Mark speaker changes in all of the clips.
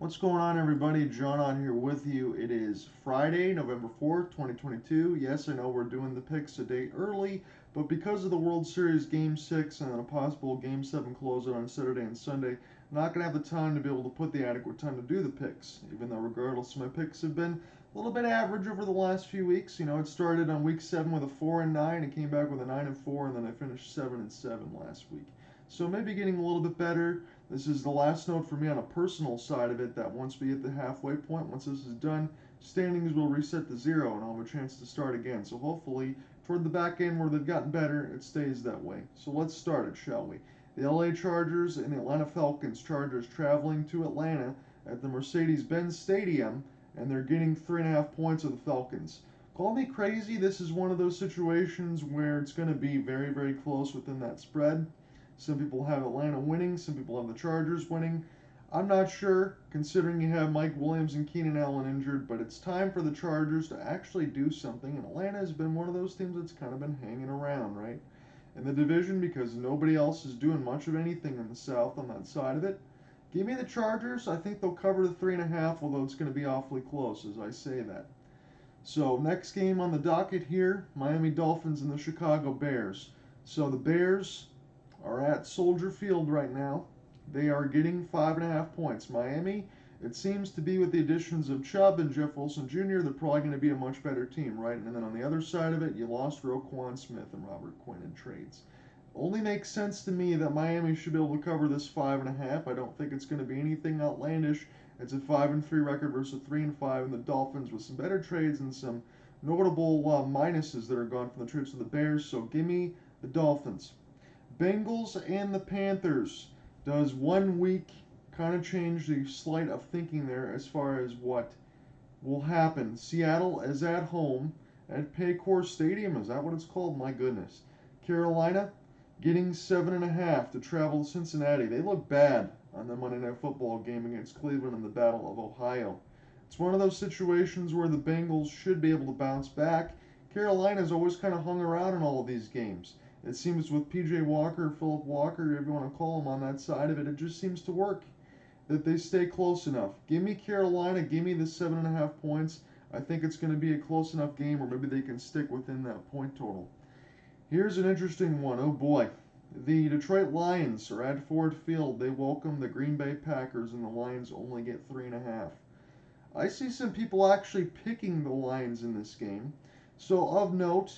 Speaker 1: What's going on, everybody? John on here with you. It is Friday, November 4th, 2022. Yes, I know we're doing the picks a day early, but because of the World Series Game 6 and a possible Game 7 closeout on Saturday and Sunday, I'm not going to have the time to be able to put the adequate time to do the picks, even though regardless, my picks have been a little bit average over the last few weeks. You know, it started on week 7 with a 4 and 9, and came back with a 9 and 4, and then I finished 7 and 7 last week. So maybe getting a little bit better. This is the last note for me on a personal side of it, that once we hit the halfway point, once this is done, standings will reset to 0 and I'll have a chance to start again. So hopefully, toward the back end where they've gotten better, it stays that way. So let's start it, shall we? The LA Chargers and the Atlanta Falcons. Chargers traveling to Atlanta at the Mercedes-Benz Stadium, and they're getting 3.5 points of the Falcons. Call me crazy, this is one of those situations where it's going to be very, very close within that spread. Some people have Atlanta winning. Some people have the Chargers winning. I'm not sure, considering you have Mike Williams and Keenan Allen injured, but it's time for the Chargers to actually do something. And Atlanta has been one of those teams that's kind of been hanging around, right? In the division, because nobody else is doing much of anything in the South on that side of it. Give me the Chargers. I think they'll cover the 3.5, although it's going to be awfully close as I say that. So, next game on the docket here, Miami Dolphins and the Chicago Bears. So, the Bears are at Soldier Field right now. They are getting 5.5 points. Miami, it seems to be with the additions of Chubb and Jeff Wilson Jr., they're probably going to be a much better team, right? And then on the other side of it, you lost Roquan Smith and Robert Quinn in trades. Only makes sense to me that Miami should be able to cover this 5.5. I don't think it's going to be anything outlandish. It's a 5-3 record versus a 3-5, and the Dolphins with some better trades and some notable minuses that are gone from the trades to the Bears. So give me the Dolphins. Bengals and the Panthers. Does 1 week kind of change the sleight of thinking there as far as what will happen? Seattle is at home at Paycor Stadium. Is that what it's called? My goodness. Carolina getting 7.5 to travel to Cincinnati. They look bad on the Monday Night Football game against Cleveland in the Battle of Ohio. It's one of those situations where the Bengals should be able to bounce back. Carolina's always kind of hung around in all of these games. It seems with P.J. Walker, Philip Walker, whatever you want to call him on that side of it, it just seems to work that they stay close enough. Give me Carolina, give me the 7.5 points. I think it's going to be a close enough game where maybe they can stick within that point total. Here's an interesting one. Oh boy. The Detroit Lions are at Ford Field. They welcome the Green Bay Packers, and the Lions only get 3.5. I see some people actually picking the Lions in this game. So, of note,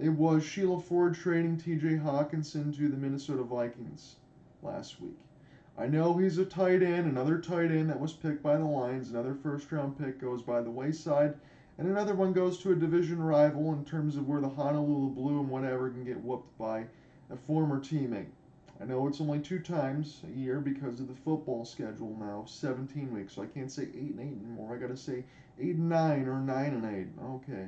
Speaker 1: it was Sheila Ford trading T.J. Hawkinson to the Minnesota Vikings last week. I know he's a tight end, another tight end that was picked by the Lions. Another first-round pick goes by the wayside, and another one goes to a division rival in terms of where the Honolulu Blue and whatever can get whooped by a former teammate. I know it's only 2 times a year because of the football schedule now, 17 weeks, so I can't say 8 and 8 anymore. I got to say 8 and 9 or 9 and 8. Okay.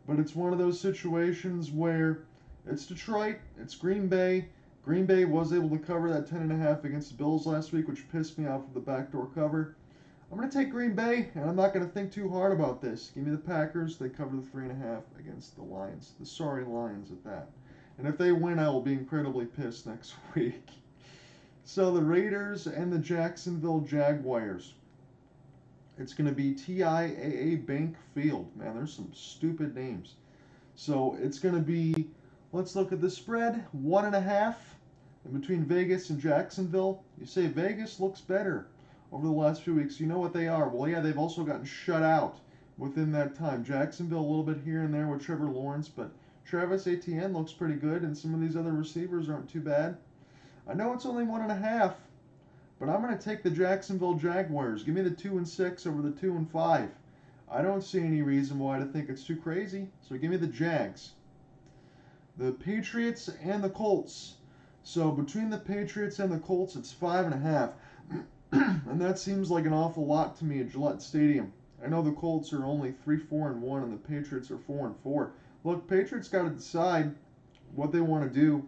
Speaker 1: But it's one of those situations where it's Detroit, it's Green Bay. Green Bay was able to cover that 10.5 against the Bills last week, which pissed me off with the backdoor cover. I'm going to take Green Bay, and I'm not going to think too hard about this. Give me the Packers. They cover the 3.5 against the Lions. The sorry Lions at that. And if they win, I will be incredibly pissed next week. So the Raiders and the Jacksonville Jaguars. It's going to be TIAA Bank Field. Man, there's some stupid names. So it's going to be, let's look at the spread, 1.5 in between Vegas and Jacksonville. You say Vegas looks better over the last few weeks. You know what they are. Well, yeah, they've also gotten shut out within that time. Jacksonville a little bit here and there with Trevor Lawrence, but Travis Etienne looks pretty good, and some of these other receivers aren't too bad. I know it's only 1.5, but I'm going to take the Jacksonville Jaguars. Give me the 2 and 6 over the 2 and 5. I don't see any reason why to think it's too crazy, so give me the Jags. The Patriots and the Colts. So between the Patriots and the Colts, it's 5.5. And that seems like an awful lot to me at Gillette Stadium. I know the Colts are only 3-4-1, and the Patriots are 4-4. Look, Patriots got to decide what they want to do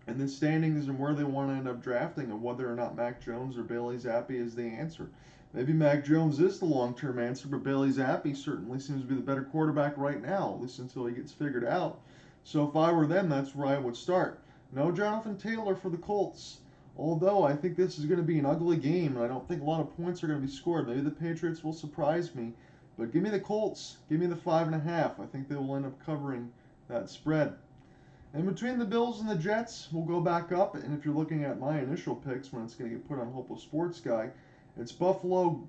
Speaker 1: in the standings and where they want to end up drafting, and whether or not Mac Jones or Bailey Zappi is the answer. Maybe Mac Jones is the long-term answer, but Bailey Zappi certainly seems to be the better quarterback right now, at least until he gets figured out. So if I were them, that's where I would start. No Jonathan Taylor for the Colts. Although I think this is going to be an ugly game, and I don't think a lot of points are going to be scored. Maybe the Patriots will surprise me. But give me the Colts. Give me the 5.5. I think they will end up covering that spread. And between the Bills and the Jets, we'll go back up. And if you're looking at my initial picks when it's going to get put on Hopeless Sports Guy, it's Buffalo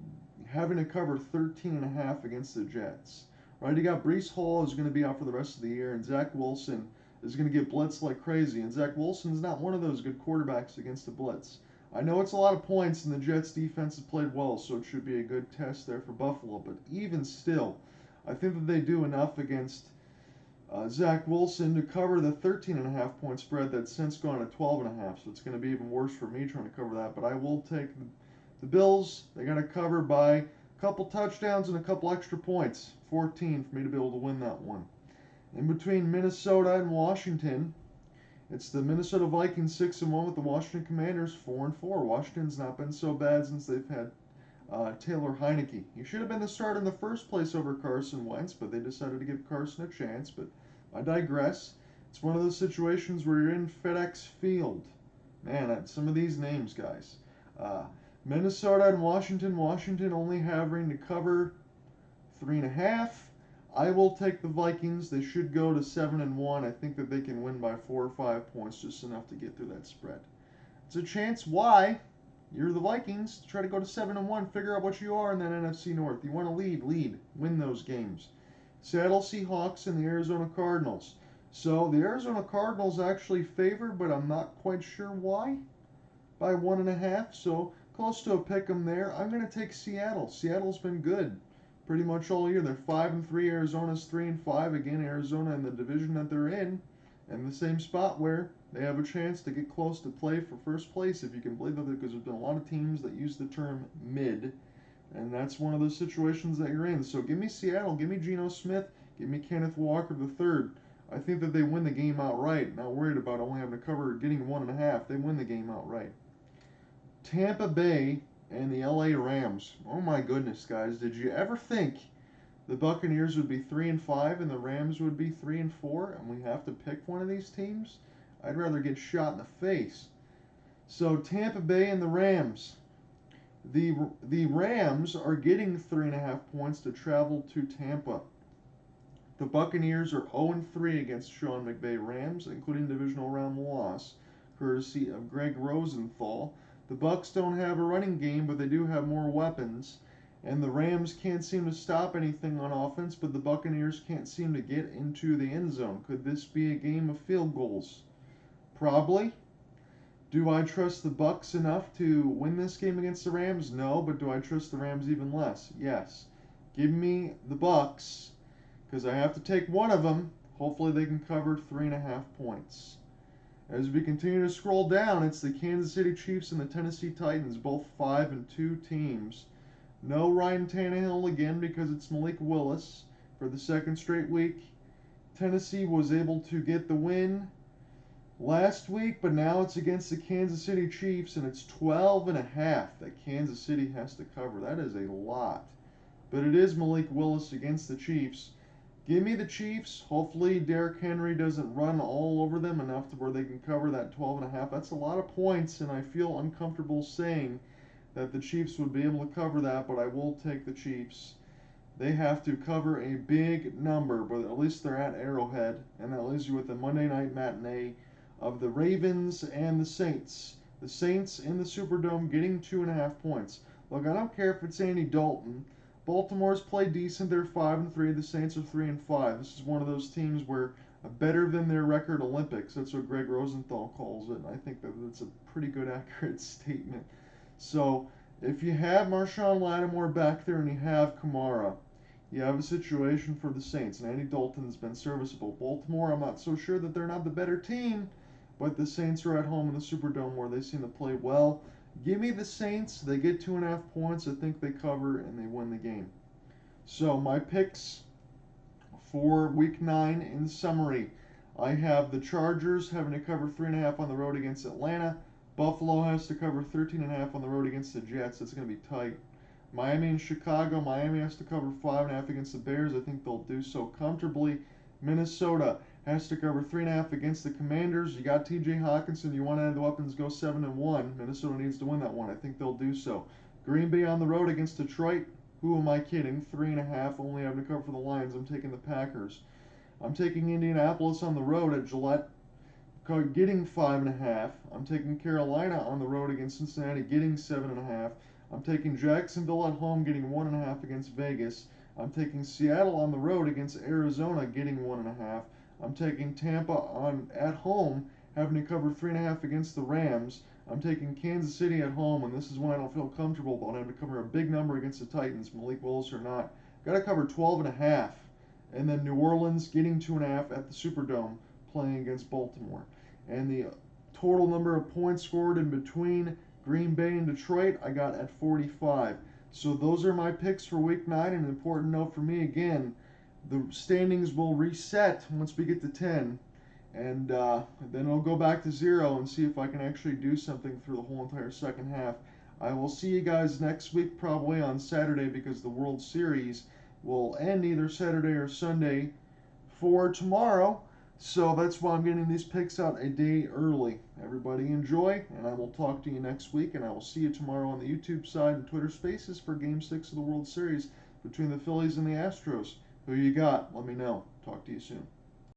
Speaker 1: having to cover 13.5 against the Jets. Right, you got Breece Hall who's going to be out for the rest of the year, and Zach Wilson is going to get blitzed like crazy. And Zach Wilson's not one of those good quarterbacks against the blitz. I know it's a lot of points, and the Jets' defense has played well, so it should be a good test there for Buffalo. But even still, I think that they do enough against Zach Wilson to cover the 13.5 point spread that's since gone to 12.5. So it's going to be even worse for me trying to cover that. But I will take the Bills. They got to cover by a couple touchdowns and a couple extra points. 14 for me to be able to win that one. In between Minnesota and Washington, it's the Minnesota Vikings 6-1 with the Washington Commanders 4-4. Washington's not been so bad since they've had Taylor Heineke. He should have been the starter in the first place over Carson Wentz, but they decided to give Carson a chance. But I digress. It's one of those situations where you're in FedEx Field. Man, some of these names, guys. Minnesota and Washington. Washington only having to cover 3.5. I will take the Vikings. They should go to 7-1. I think that they can win by 4 or 5 points, just enough to get through that spread. It's a chance. Why? You're the Vikings. Try to go to 7-1. Figure out what you are in that NFC North. You want to lead. Win those games. Seattle Seahawks and the Arizona Cardinals. So the Arizona Cardinals actually favored, but I'm not quite sure why. By 1.5. So close to a pick 'em there. I'm going to take Seattle. Seattle's been good pretty much all year. They're 5-3. Arizona's 3-5. Again, Arizona in the division that they're in the same spot where they have a chance to get close to play for first place, if you can believe it, because there's been a lot of teams that use the term mid, and that's one of those situations that you're in. So give me Seattle, give me Geno Smith, give me Kenneth Walker III. I think that they win the game outright. Not worried about only having to cover getting 1.5. They win the game outright. Tampa Bay and the LA Rams. Oh my goodness, guys. Did you ever think the Buccaneers would be 3-5 and the Rams would be 3-4, and we have to pick one of these teams? I'd rather get shot in the face. So Tampa Bay and the Rams. The Rams are getting 3.5 points to travel to Tampa. The Buccaneers are 0-3 against Sean McVay Rams, including divisional round loss, courtesy of Greg Rosenthal. The Bucs don't have a running game, but they do have more weapons. And the Rams can't seem to stop anything on offense, but the Buccaneers can't seem to get into the end zone. Could this be a game of field goals? Probably. Do I trust the Bucs enough to win this game against the Rams? No, but do I trust the Rams even less? Yes. Give me the Bucs, because I have to take one of them. Hopefully they can cover 3.5 points. As we continue to scroll down, it's the Kansas City Chiefs and the Tennessee Titans, both 5-2 teams. No Ryan Tannehill again because it's Malik Willis for the second straight week. Tennessee was able to get the win last week, but now it's against the Kansas City Chiefs, and it's 12.5 that Kansas City has to cover. That is a lot. But it is Malik Willis against the Chiefs. Give me the Chiefs. Hopefully Derrick Henry doesn't run all over them enough to where they can cover that 12.5. That's a lot of points, and I feel uncomfortable saying that the Chiefs would be able to cover that, but I will take the Chiefs. They have to cover a big number, but at least they're at Arrowhead, and that leaves you with the Monday night matinee of the Ravens and the Saints. The Saints in the Superdome getting 2.5 points. Look, I don't care if it's Andy Dalton. Baltimore's played decent. They're 5-3. The Saints are 3-5. This is one of those teams where a better than their record Olympics. That's what Greg Rosenthal calls it, and I think that that's a pretty good, accurate statement. So if you have Marshawn Lattimore back there and you have Kamara, you have a situation for the Saints, and Andy Dalton's been serviceable. Baltimore, I'm not so sure that they're not the better team, but the Saints are at home in the Superdome where they seem to play well. Give me the Saints. They get 2.5 points. I think they cover and they win the game. So my picks for Week 9 in summary. I have the Chargers having to cover 3.5 on the road against Atlanta. Buffalo has to cover 13.5 on the road against the Jets. It's going to be tight. Miami and Chicago. Miami has to cover 5.5 against the Bears. I think they'll do so comfortably. Minnesota has to cover 3.5 against the Commanders. You got T.J. Hawkinson. You want to have the weapons go 7-1. Minnesota needs to win that one. I think they'll do so. Green Bay on the road against Detroit. Who am I kidding? 3.5. Only having to cover for the Lions. I'm taking the Packers. I'm taking Indianapolis on the road at Gillette, getting 5.5. I'm taking Carolina on the road against Cincinnati, getting 7.5. I'm taking Jacksonville at home, getting 1.5 against Vegas. I'm taking Seattle on the road against Arizona, getting 1.5. I'm taking Tampa at home, having to cover 3.5 against the Rams. I'm taking Kansas City at home, and this is when I don't feel comfortable about having to cover a big number against the Titans, Malik Willis or not. Got to cover 12.5. And then New Orleans getting 2.5 at the Superdome, playing against Baltimore. And the total number of points scored in between Green Bay and Detroit, I got at 45. So those are my picks for Week 9. And an important note for me, again, the standings will reset once we get to 10. And then it'll go back to 0 and see if I can actually do something through the whole entire second half. I will see you guys next week, probably on Saturday, because the World Series will end either Saturday or Sunday for tomorrow. So that's why I'm getting these picks out a day early. Everybody enjoy, and I will talk to you next week, and I will see you tomorrow on the YouTube side and Twitter Spaces for Game 6 of the World Series between the Phillies and the Astros. Who you got? Let me know. Talk to you soon.